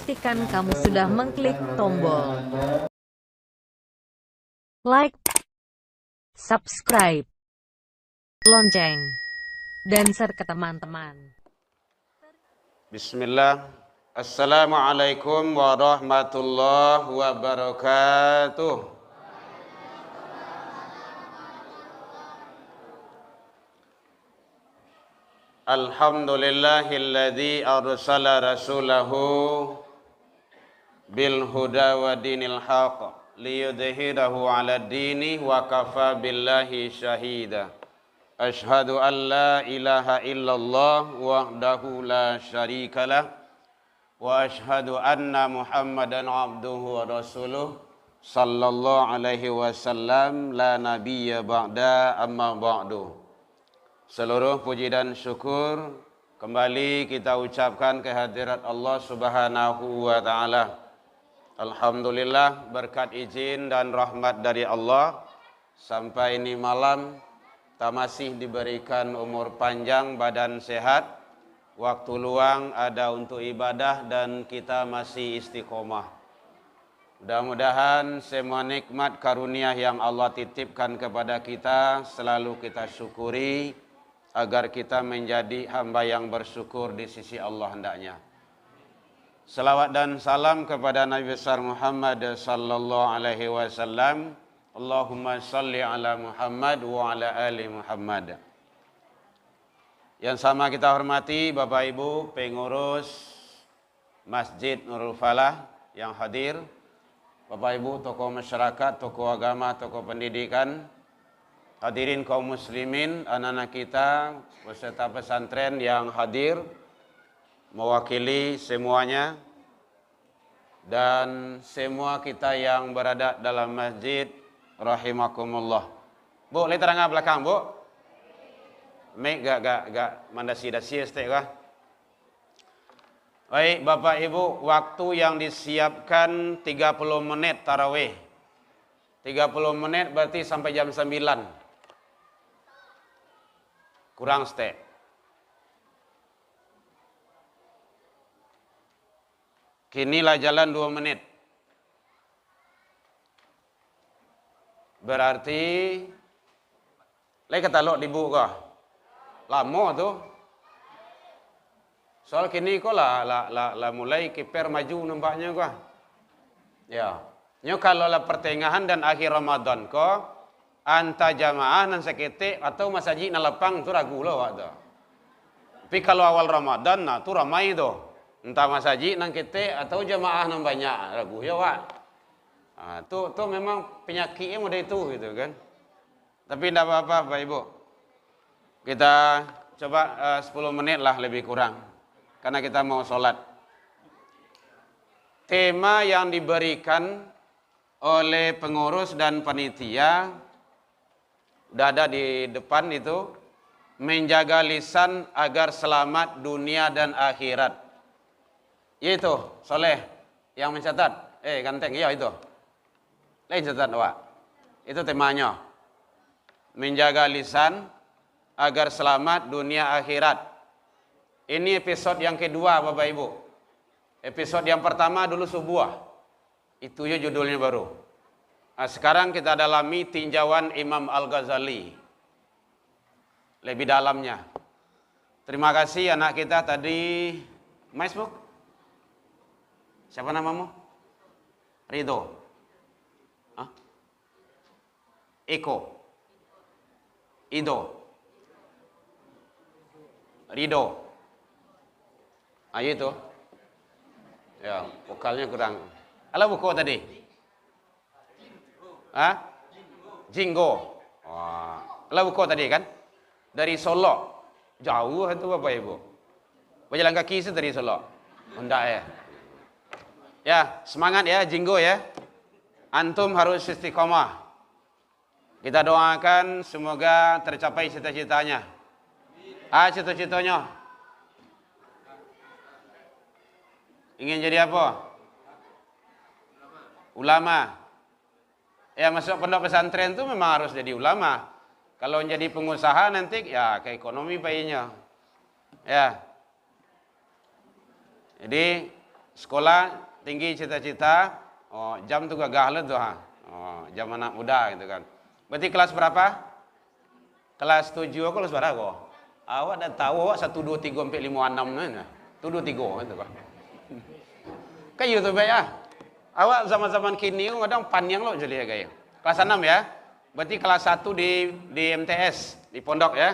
pastikan kamu sudah mengklik tombol like, subscribe, lonceng, dan share ke teman-teman. Bismillah. Assalamualaikum warahmatullahi wabarakatuh. Alhamdulillahilladzi arsala rasulahu bil huda wa dinil haqq liyudhhirahu 'ala dini wa kafa billahi syahida. Ashhadu an la ilaha illallah wahdahu la syarikalah wa ashhadu anna Muhammadan abduhu wa rasuluh sallallahu alaihi wasallam la nabiyya ba'da amma ba'du. Seluruh puji dan syukur kembali kita ucapkan kehadirat Allah Subhanahu wa taala. Alhamdulillah, berkat izin dan rahmat dari Allah sampai ini malam kita masih diberikan umur panjang, badan sehat, waktu luang ada untuk ibadah dan kita masih istiqomah. Mudah-mudahan semua nikmat karunia yang Allah titipkan kepada kita selalu kita syukuri agar kita menjadi hamba yang bersyukur di sisi Allah hendaknya. Salawat dan salam kepada Nabi besar Muhammad sallallahu alaihi wasallam. Allahumma salli ala Muhammad wa ala ali Muhammad. Yang sama kita hormati Bapak Ibu pengurus Masjid Nurul Falah yang hadir, Bapak Ibu tokoh masyarakat, tokoh agama, tokoh pendidikan, hadirin kaum muslimin, anak-anak kita, peserta pesantren yang hadir, mewakili semuanya, dan semua kita yang berada dalam masjid, rahimakumullah. Bu, lihat terangah belakang, Bu. Mek gak mandasi-dasi estek kah? Baik, Bapak Ibu, waktu yang disiapkan 30 menit tarawih. 30 menit berarti sampai jam 9. Kurang stek. Kinilah jalan 2 menit. Berarti lagi kata lok dibu kah? Lama tu. Soal kini kok lah mulai kiper maju nampaknya kah? Ya. Nyo kalau lah pertengahan dan akhir Ramadan kok anta jamaah nan sekete atau masjid na lapang tu ragu lah waktu. Tapi kalau awal Ramadan nah tu ramai tu. Entah masjid nan kete atau jamaah nan banyak ragu ya wak. Ah tu memang penyakitnya model itu gitu kan. Tapi tidak apa-apa Bapak Ibu. Kita coba 10 menit lah lebih kurang. Karena kita mau sholat. Tema yang diberikan oleh pengurus dan panitia udah ada di depan itu, menjaga lisan agar selamat dunia dan akhirat. Yaitu Soleh yang mencatat. Ganteng, iya itu. Lain catat Wak. Itu temanya. Menjaga lisan agar selamat dunia akhirat. Ini episode yang kedua Bapak Ibu. Episode yang pertama dulu subuh. Itu ya judulnya baru. Nah, sekarang kita dalami tinjauan Imam Al-Ghazali. Lebih dalamnya. Terima kasih anak kita tadi. Facebook? Siapa namamu? Ridho. Hah? Eko. Ido. Ridho. Ayo itu. Ya, vokalnya kurang. Alah buku tadi. Hah? Jinggo. Wah. Alah buku tadi kan? Dari Solo. Jauh itu Bapak Ibu. Berjalan kaki itu dari Solo. Enggak ya. Ya, semangat ya Jinggo ya. Antum harus istiqomah. Kita doakan semoga tercapai cita-citanya. Cita-citanya. Ingin jadi apa? Ulama. Ya masuk pondok pesantren itu memang harus jadi ulama. Kalau jadi pengusaha nanti ya ke ekonomi bayinya. Ya. Jadi sekolah tinggi cita-cita, oh jam tu gagah lah tu ha. Oh, jam anak muda gitu kan. Berarti kelas berapa? Kelas 7 aku kelas berapa kok? Awak dah tahu awak 1 2 3 4 5 6 ni. 1 2 3 gitu kan. Kayu tu baik ah. Awak zaman-zaman kini kadang panjang lo jadi gaya. Kelas 6 ya. Berarti kelas 1 di MTS, di pondok ya.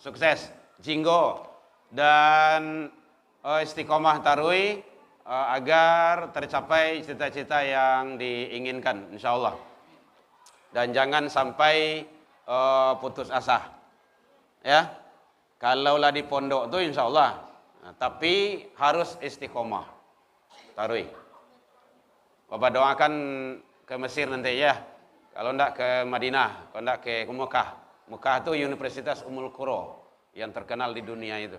Sukses. Jinggo dan istiqomah tarui agar tercapai cita-cita yang diinginkan insyaallah. Dan jangan sampai putus asa. Ya. Kalaulah di pondok tu insyaallah. Tapi harus istiqomah. Tarui. Bapak doakan ke Mesir nanti ya. Kalau enggak ke Madinah, kalau enggak ke Mekah. Mekah itu Universitas Ummul Qura yang terkenal di dunia itu.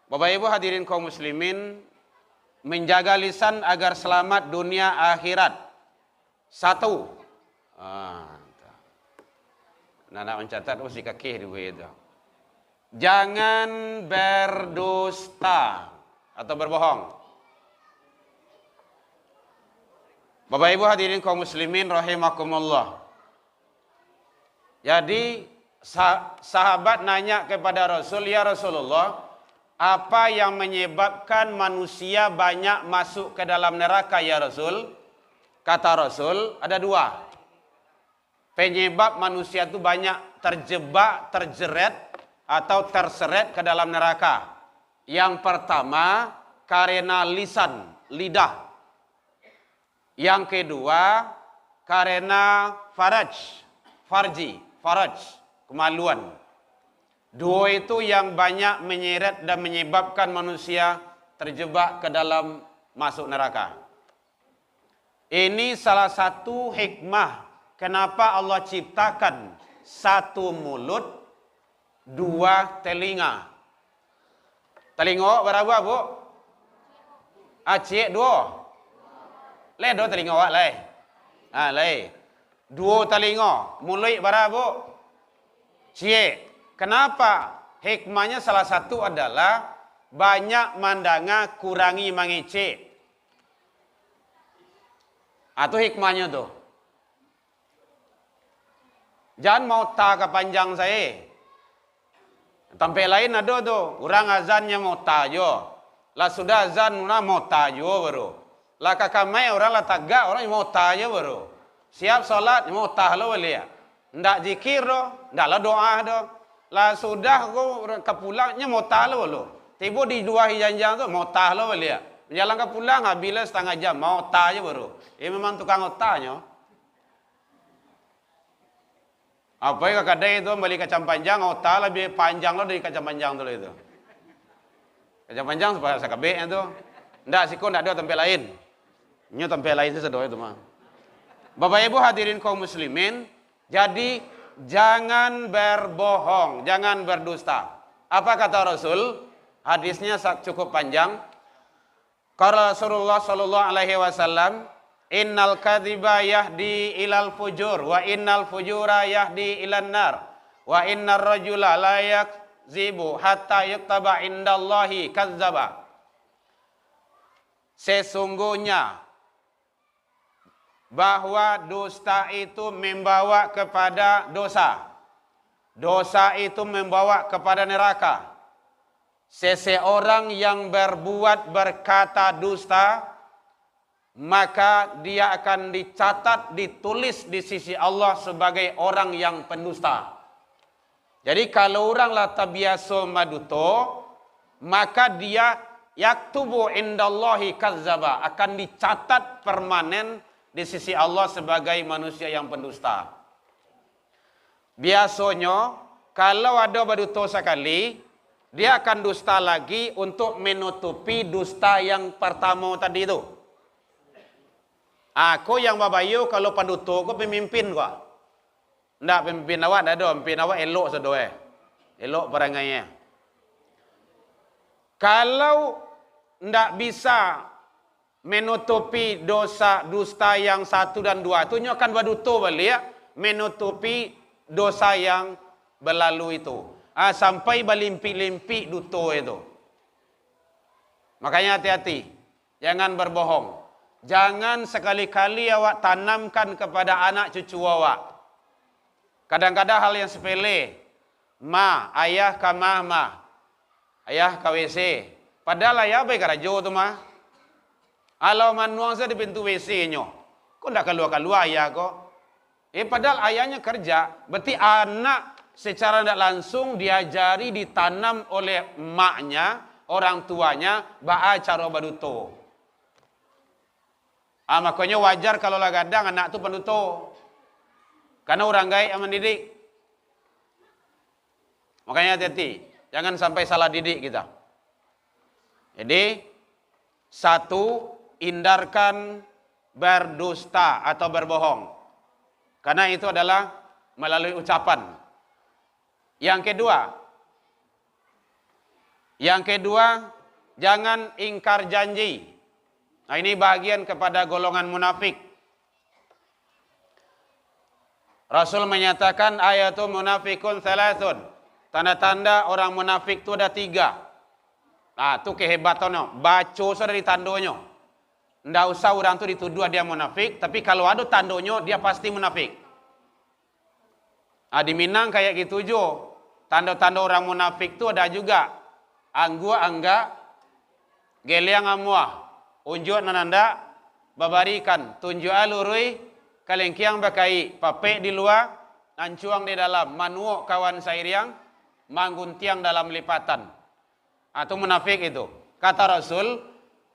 Bapak Ibu hadirin kaum muslimin, menjaga lisan agar selamat dunia akhirat. 1. Nak mencatat mesti kaki dua itu. Jangan berdusta atau berbohong. Bapak Ibu hadirin kaum muslimin rahimakumullah. Jadi sahabat nanya kepada Rasul, ya Rasulullah, apa yang menyebabkan manusia banyak masuk ke dalam neraka ya Rasul? Kata Rasul, ada 2. Penyebab manusia itu banyak terjebak, terjeret atau terseret ke dalam neraka. Yang pertama, karena lisan, lidah. Yang kedua, karena farji, kemaluan. 2 itu yang banyak menyeret dan menyebabkan manusia terjebak ke dalam masuk neraka. Ini salah satu hikmah kenapa Allah ciptakan 1 mulut, 2 telinga. Telinga berapa, Bu? Acik 2. Le 2 telinga awak le. Le. 2 telinga, mulut berapa, Bu? Cik. Kenapa? Hikmahnya salah satu adalah banyak mandanga kurangi mangicik. Atau hikmahnya tu. Jangan mau ta ke panjang saya. Tempat lain ada tu. Orang azannya mau ta jo. Lah sudah azan mau ta jo baru. Lah kakamai orang lah tagak orang mau ta jo baru. Siap solat mau ta lo boleh. Ndak zikir do, ndaklah doa do. Lah sudah aku kepulangnya mau ta lo lo. Tiba di 2 hijanjang tu mau ta lo boleh. Jalan ke pulang bila setengah jam mau ta je baru. Memang tukang otanya. Apa yang kadang itu balik kacang panjang, otak lebih panjang lo dari kacang panjang tu itu. Kacang panjang supaya sakabek itu. Ndak siko ndak ada tempat lain. Nyo tempat lain itu sedoa itu mah. Bapak Ibu hadirin kaum muslimin, jadi jangan berbohong, jangan berdusta. Apa kata Rasul? Hadisnya cukup panjang. Qala Rasulullah sallallahu alaihi wasallam, innal kadhiba yahdi ilal fujur wa innal fujura yahdi ilan nar wa innar rajula la yakzibu hatta yuktaba indallahi kazzaba. Sesungguhnya bahwa dusta itu membawa kepada dosa. Dosa itu membawa kepada neraka. Seseorang yang berbuat berkata dusta, maka dia akan dicatat, ditulis di sisi Allah sebagai orang yang pendusta. Jadi kalau orang lah tabiaso maduto, maka dia yaktubu indallahi kazzaba, akan dicatat permanen di sisi Allah sebagai manusia yang pendusta. Biasanya kalau ada maduto sekali, dia akan dusta lagi untuk menutupi dusta yang pertama tadi itu. Aku yang babayu kalau paduto aku pemimpin gua. Ndak pemimpin awak dah ada, pemimpin awak elok sedoe. Elok perangainya. Kalau ndak bisa menutupi dosa dusta yang 1 dan 2, itu akan paduto balik ya, menutupi dosa yang berlalu itu. Sampai berlimpi-limpi duto itu. Makanya hati-hati, jangan berbohong. Jangan sekali-kali awak tanamkan kepada anak cucu awak. Kadang-kadang hal yang sepele, ayah ka ma, ayah ka WC. Padahal ayah baik karajo tu mah. Alau manuang saya di pintu WC nyo, kok ndak keluar-keluar ayah kok. Padahal ayahnya kerja, berarti anak secara tidak langsung diajari, ditanam oleh emaknya, orang tuanya, cara baduto. Makanya wajar kalau lah kadang anak tu penduto. Karena orang gaib yang mendidik. Makanya hati-hati, jangan sampai salah didik kita. Jadi, satu, hindarkan berdusta atau berbohong. Karena itu adalah melalui ucapan. Yang kedua, jangan ingkar janji. Nah, ini bagian kepada golongan munafik. Rasul menyatakan ayatul munafikun thalathun. Tanda-tanda orang munafik itu ada 3. Nah, itu kehebatannya. Baca dari tandonyo. Nggak usah orang itu dituduh dia munafik, tapi kalau ada tandonyo dia pasti munafik. Nah, di Minang kayak gitu jo. Tanda-tanda orang munafik itu ada juga. Angga, geliang amuah. Unjuk nananda, babarikan. Tunjuk alurui, kalengkiang bakai. Papek di luar, ancuang di dalam. Manuok kawan sairiang, mangguntiang dalam lipatan. Atau munafik itu. Kata Rasul,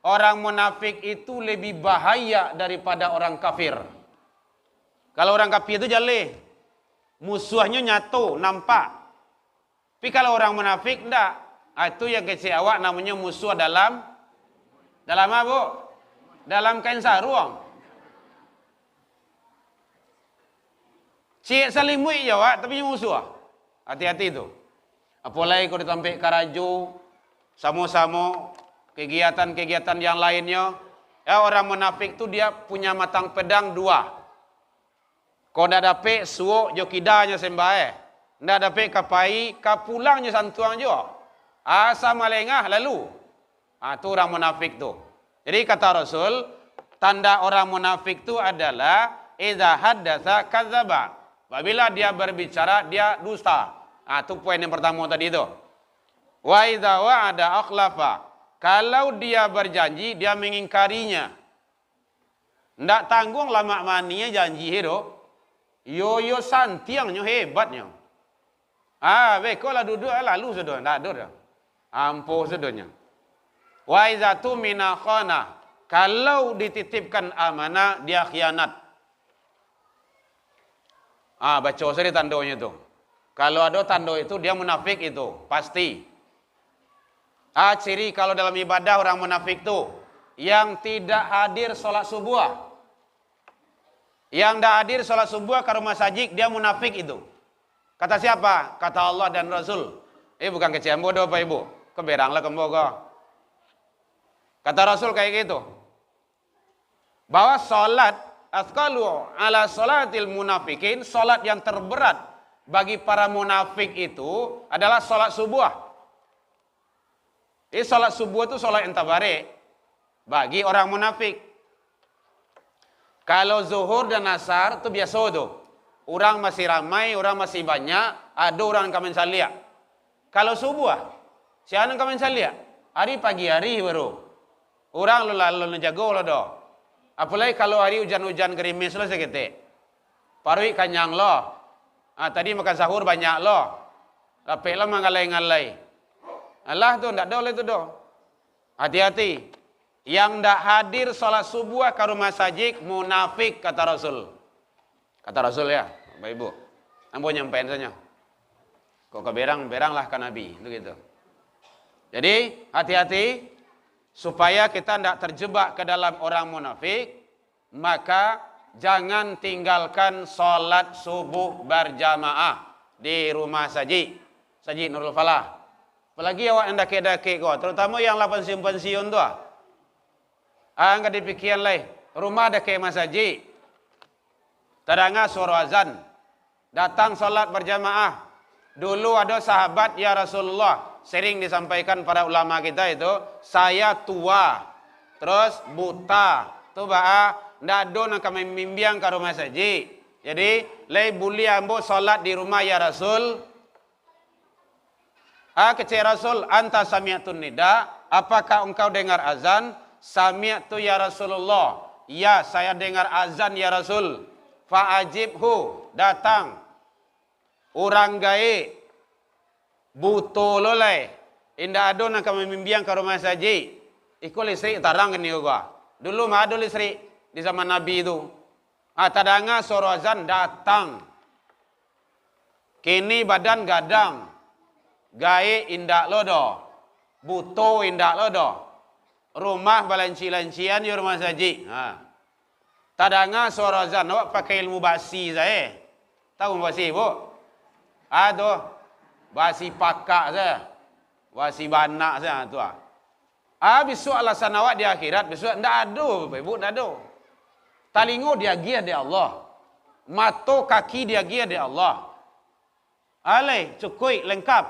orang munafik itu lebih bahaya daripada orang kafir. Kalau orang kafir itu jale, musuhnya nyatu, nampak. Tapi kalau orang munafik enggak. Itu yang kecil awak namanya musuh dalam apa, Bu? Dalam kain sarung. Cik salimui jawab, tapi musuh. Hati-hati itu. Apalagi kalau ditampik karajo, sama-sama kegiatan-kegiatan yang lainnya. Ya, orang munafik itu dia punya matang pedang 2. Kau dah dapet suuk jokidanya sembahe. Ndak dapet kapai, kapulangnya santuang jo. Asa malengah lalu. Itu orang munafik tu. Jadi kata Rasul, tanda orang munafik tu adalah idza haddatsa kadzaba. Apabila dia berbicara dia dusta. Itu poin yang pertama tadi itu. Wa idza wa'ada akhlafa. Kalau dia berjanji dia mengingkarinya. Ndak tanggung lama maninya janji itu. Yo santiangnya hebatnya. Bekolah duduk lalu sudah ndak ada. Ampuh sudahnya. Wa iza tumina khana. Kalau dititipkan amanah dia khianat. Baca saja tandanya itu. Kalau ada tanda itu dia munafik itu pasti. Ciri kalau dalam ibadah orang munafik itu yang tidak hadir sholat subuh. Yang tidak hadir sholat subuh ke rumah sajik dia munafik itu. Kata siapa? Kata Allah dan Rasul. Bukan kecian bodoh Pak Ibu. Keberanglah kemboga. Kata Rasul kayak gitu. Bahwa salat asqalu ala salatil munafikin, salat yang terberat bagi para munafik itu adalah salat subuh. Salat subuh itu salat yang tabarek bagi orang munafik. Kalau zuhur dan asar itu biasa tuh. Orang masih ramai, orang masih banyak, ada orang kamen salia. Kalau subuh, siapa kamen salia? Hari pagi hari baru. Orang lalu jago lah doh. Apalagi kalau hari hujan-hujan gerimis lah seketik. Parui kanyang loh. Tadi makan sahur banyak loh. Lapik lah mengalai-ngalai. Allah tu ndak boleh tu doh. Hati-hati. Yang ndak hadir salat subuh ke rumah sajik munafik kata Rasul. Kata Rasul ya, Bapak Ibu. Ambo nyampein saja. Kok keberang-berang lah ke Nabi, begitu. Jadi hati-hati. Supaya kita tidak terjebak ke dalam orang munafik, maka jangan tinggalkan sholat subuh berjamaah di rumah saji Nurul Falah. Apalagi awak yang dake-dake kau, terutama yang 8 pensiun tu. Enggak dipikiran lagi, rumah dake masaji. Terdengar suara azan, datang sholat berjamaah. Dulu ada sahabat ya Rasulullah, sering disampaikan para ulama kita itu, saya tua, terus buta, tu ndak ada nak kami mimbiang ke rumah saji. Jadi, lei buli ambo solat di rumah ya Rasul. Kecil Rasul, anta sami'atun nida, apakah engkau dengar azan? Sami'atu ya Rasulullah. Ya, saya dengar azan ya Rasul. Fa'ajibhu, datang. Orang gaib, buto lolai. Indah ada nak kami mimbiang ke rumah saji. Ikut listrik tarang ni juga. Dulu mah ada listrik di zaman Nabi itu. Tadanga suruh azan datang. Kini badan gadang. Gaib indak lodo. Buto indak lodo. Rumah balanci-lancian di rumah saji. Tadanga suara azan, awak pakai ilmu basi saya. Tahu basi, Bu? Aduh, basi pakak saya. Basi banak saya tu. Besok alasan awak di akhirat, besok ndak ada, Ibu, ndak ada. Talingo dia gia di Allah. Mato kaki dia gia di Allah. Alai, cukup lengkap.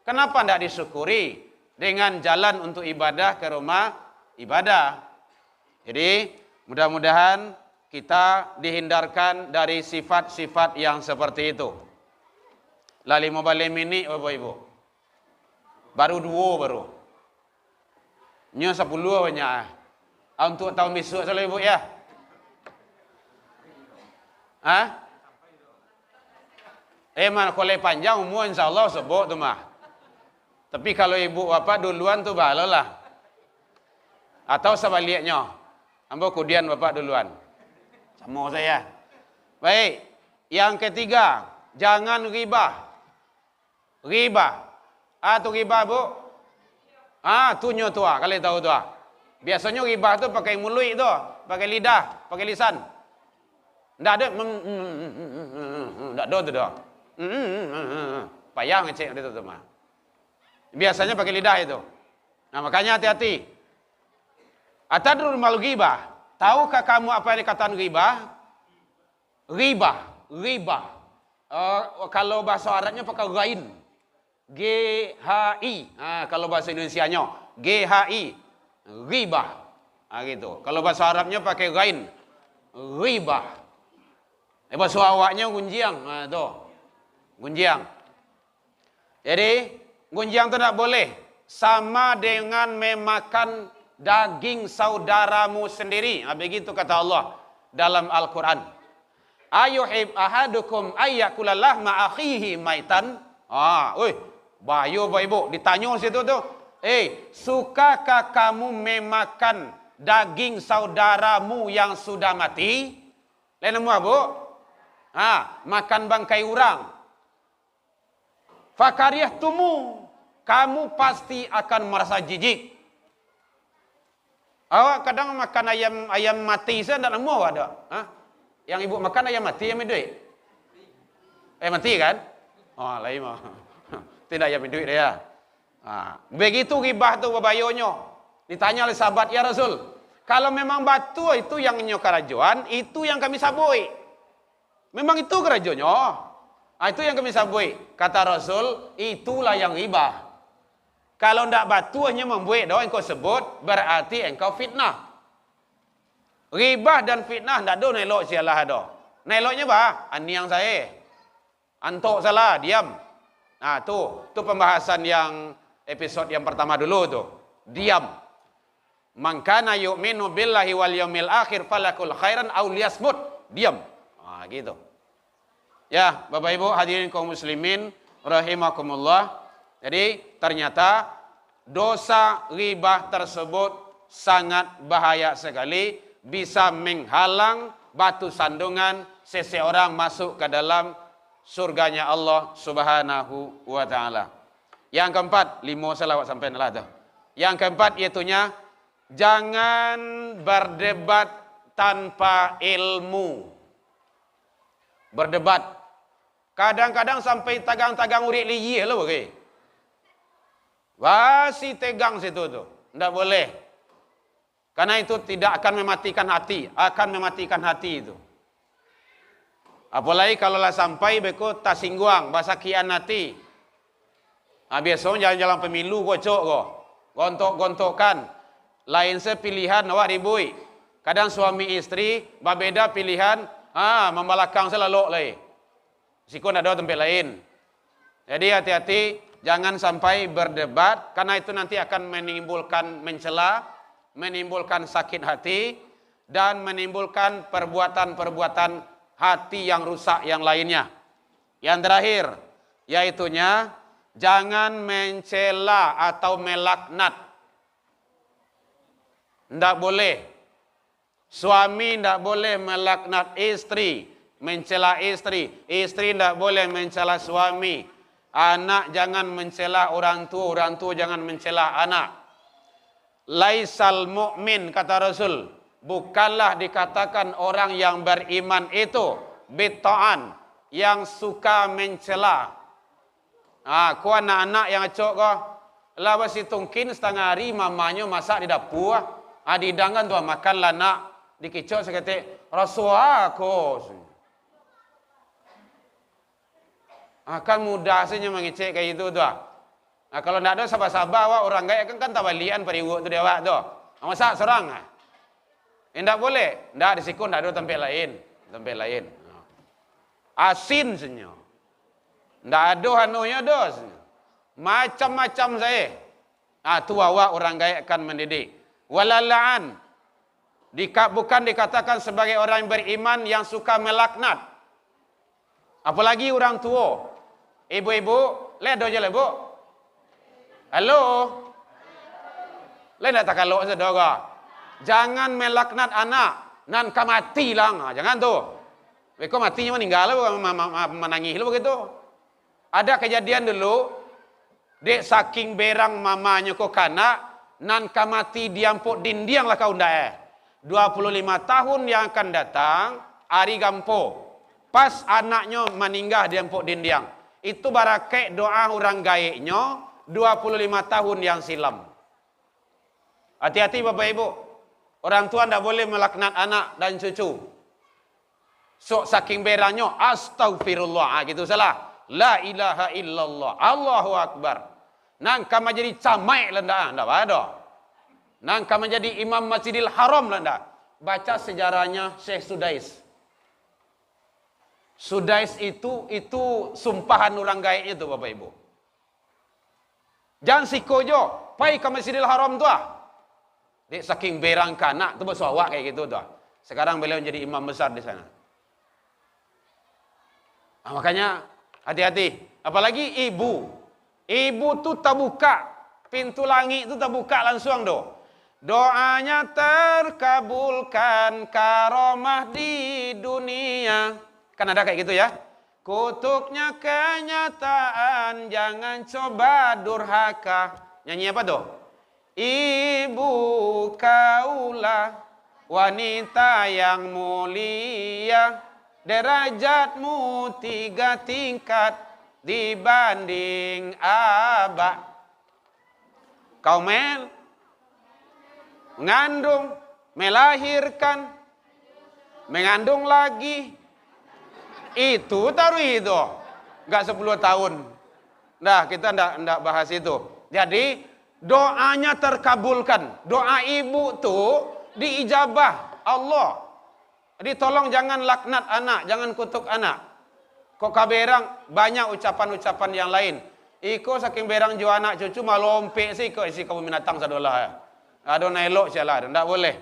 Kenapa ndak disyukuri? Dengan jalan untuk ibadah ke rumah ibadah. Jadi mudah-mudahan kita dihindarkan dari sifat-sifat yang seperti itu. Lali mobalim ini Bapak Ibu. Baru 2 baru. Nya 10 banyak. Untuk tahun besok selalu Ibu ya. Man kolej panjang umur insyaallah sebut tu mah. Tapi kalau ibu bapak duluan tu balalah. Atau sebaliknya. Ambo kemudian bapak duluan. Sama saya. Baik. Yang ketiga, jangan ghibah. Ghibah. Tu ghibah, Bu? Tunyo tu kalian tahu tu. Biasanya ghibah tu pakai mulut tu, pakai lidah, pakai lisan. Ndak ada ndak ada tu dah. Payah ngecek itu tu mah. Biasanya pakai lidah itu. Nah, makanya hati-hati. Atadrul mal ghibah. Tahukah kamu apa yang dikatakan ghibah? Ghibah. Kalau bahasa Arabnya pakai ghain. G-H-I. Kalau bahasa Indonesianya G-H-I. Ghibah. Gitu. Kalau bahasa Arabnya pakai ghain. Ghibah. Bahasa awaknya gunjiang. Tu. Gunjiang. Jadi gunjang itu tidak boleh. Sama dengan memakan daging saudaramu sendiri. Begitu kata Allah dalam Al-Quran. Ayuhib ahadukum ayyakula lahma akhihi maitan. Bayu Bapak Ibu. Ditanya situ tu. Sukakah kamu memakan daging saudaramu yang sudah mati? Lain nama Bu? Makan bangkai orang. Fakariyahtumu, kamu pasti akan merasa jijik. Awak kadang makan ayam mati saya tidak nemu ada. Yang ibu makan ayam mati yang duit. Mati kan? Lain mah. Tidak ayam duit dia. Begitu ghibah tu babayonyo. Ditanya oleh sahabat, ya Rasul, kalau memang batu itu yang nyo kerajuan, itu yang kami sabui. Memang itu kerajuannya. Itu yang kami sabui. Kata Rasul, itulah yang ghibah. Kalau ndak batu hanya membuat doa engkau sebut, berarti engkau fitnah. Ghibah dan fitnah ndak ada nelok sialah ada. Neloknya apa? Ani yang saya. Antok salah, diam. Tu pembahasan yang episode yang pertama dulu tu. Diam. Man kana yu'minu billahi wal yaumil akhir falakul khairan aw liyasmut. Diam. Gitu. Ya, Bapak Ibu hadirin kaum muslimin rahimakumullah. Jadi ternyata dosa ghibah tersebut sangat bahaya sekali, bisa menghalang batu sandungan seseorang masuk ke dalam surganya Allah Subhanahu wa taala. Yang keempat, 5 selawat sampai nalah tu. Yang keempat iaitunya jangan berdebat tanpa ilmu. Berdebat kadang-kadang sampai tagang-tagang urik liye lah bagi. Wasi tegang situ tu. Tidak boleh. Karena itu tidak akan mematikan hati. Akan mematikan hati itu. Apalagi kalau lah sampai beko tasingguang. Bahasa kianati. Biasanya jalan-jalan pemilu kocok ko. Gontok-gontokan. Lain sepilihan awak ribui. Kadang suami istri berbeda pilihan, membalakang selalu lain. Sikon ada tempat lain. Jadi hati-hati jangan sampai berdebat karena itu nanti akan menimbulkan mencela, menimbulkan sakit hati dan menimbulkan perbuatan-perbuatan hati yang rusak yang lainnya. Yang terakhir yaitunya jangan mencela atau melaknat. Tidak boleh. Suami tidak boleh melaknat istri, mencela istri. Istri tidak boleh mencela suami. Anak jangan mencela orang tua jangan mencela anak. Laisal mu'min, kata Rasul, bukanlah dikatakan orang yang beriman itu bitta'an, yang suka mencela. Kau anak-anak yang acok kau, lawas tungkin setengah hari mamanya masak di dapur. Didangan tu makanlah nak, dikicok sekete Rasulullah aku. Akan mudah saja mengecek kayak itu tu. Kalau tidak ada sabar-sabar awak orang gaya kan tabalian periwuk tu dia awak tu. Masak serang. Tidak boleh. Tidak disikun, tidak ada tempat lain. Tempat lain. Asin saja. Tidak ada hanunya dos. Macam-macam saya. Tu awak orang gaya akan mendidik. Walala'an. Bukan dikatakan sebagai orang yang beriman yang suka melaknat. Apalagi orang tua. Ibu-ibu, lihat aja lah bu. Halo. Lihat tak kalau saudara. Jangan melaknat anak. Nan ka mati lang. Jangan tu. Kau matinya meninggal lah. Menangis lah begitu. Ada kejadian dulu. Dek saking berang mamanya kau kanak. Nan ka mati diampuk dindiang lah kau ndak 25 tahun yang akan datang, hari gampo. Pas anaknya meninggal diampuk dindiang. Itu barakai doa orang gaiknya 25 tahun yang silam. Hati-hati Bapak Ibu. Orang tua tidak boleh melaknat anak dan cucu. Sok saking berangnya, astagfirullah. Gitu salah. La ilaha illallah. Allahu Akbar. Nangka menjadi camai lenda, tidak ada. Nangka menjadi imam Masjidil Haram lenda. Baca sejarahnya Syekh Sudais. Sudais itu sumpahan orang gaib itu Bapak Ibu. Jangan sikojo, pai ke Masjidil Haram tu Dek saking berang kanak tu bersuawak kayak gitu tu. Sekarang beliau menjadi imam besar di sana. Makanya hati-hati. Apalagi ibu. Ibu tu tak buka pintu langit tu tak buka langsung do. Doanya terkabulkan karomah di dunia. Kan ada kayak gitu ya. Kutuknya kenyataan, jangan coba durhaka. Nyanyi apa tuh? Ibu kaulah wanita yang mulia, derajatmu 3 tingkat dibanding abah. Kau mengandung, melahirkan, mengandung lagi. Itu taruh itu. Enggak 10 tahun. Nah, kita enggak bahas itu. Jadi, doanya terkabulkan. Doa ibu tuh diijabah Allah. Jadi tolong jangan laknat anak, jangan kutuk anak. Kok kaberang banyak ucapan-ucapan yang lain. Iko saking berang jua anak cucu malompe sih kok isi kamu binatang sadolah ya. Ada nailok sialah, tidak boleh.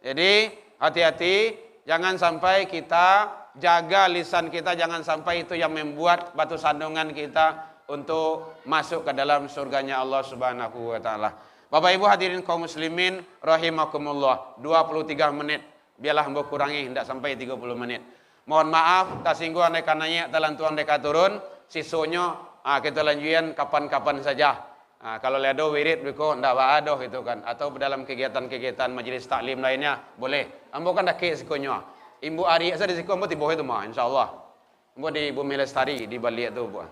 Jadi hati-hati, jangan sampai kita jaga lisan kita, jangan sampai itu yang membuat batu sandungan kita untuk masuk ke dalam surganya Allah Subhanahu wa taala. Bapak Ibu hadirin kaum muslimin rahimakumullah. 23 menit. Biarlah hamba kurangi tidak sampai 30 menit. Mohon maaf, tak singgung andai kananya talantuan deka turun, sisanya kita lanjutin kapan-kapan saja. Kalau ledo wirid biko ndak ada gitu kan, atau dalam kegiatan-kegiatan majelis taklim lainnya boleh. Ambo kan dak sikonya. Imbu ari asa di siko ambo tiboh itu mah insyaallah. Ambo di Bumi Lestari di Bali itu bu.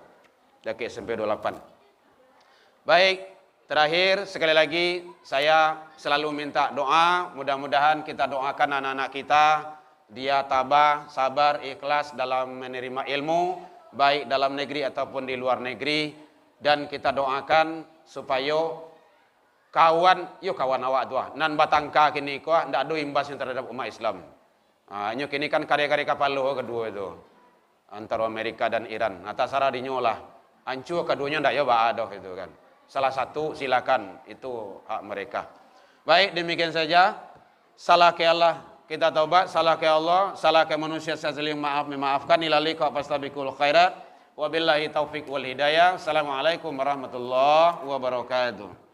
Dak SMP 28. Baik, terakhir sekali lagi saya selalu minta doa, mudah-mudahan kita doakan anak-anak kita. Dia tabah, sabar, ikhlas dalam menerima ilmu, baik dalam negeri ataupun di luar negeri. dan kita doakan supaya kawan awak tuah nan batangka kini kuah ndak ada imbasnya terhadap umat Islam. Nyo kini kan karya-karya kapal lo kedua itu antara Amerika dan Iran. Atas sarah dinyolah hancur keduanya ndak ya baadoh itu kan. Salah satu silakan itu hak mereka. Baik, demikian saja. Salah ke Allah kita taubat, salah ke Allah, salah ke manusia saya saling memaafkan. Ila liqa fastabiqul khairat. Wabillahi taufiq wal hidayah. Assalamualaikum warahmatullahi wabarakatuh.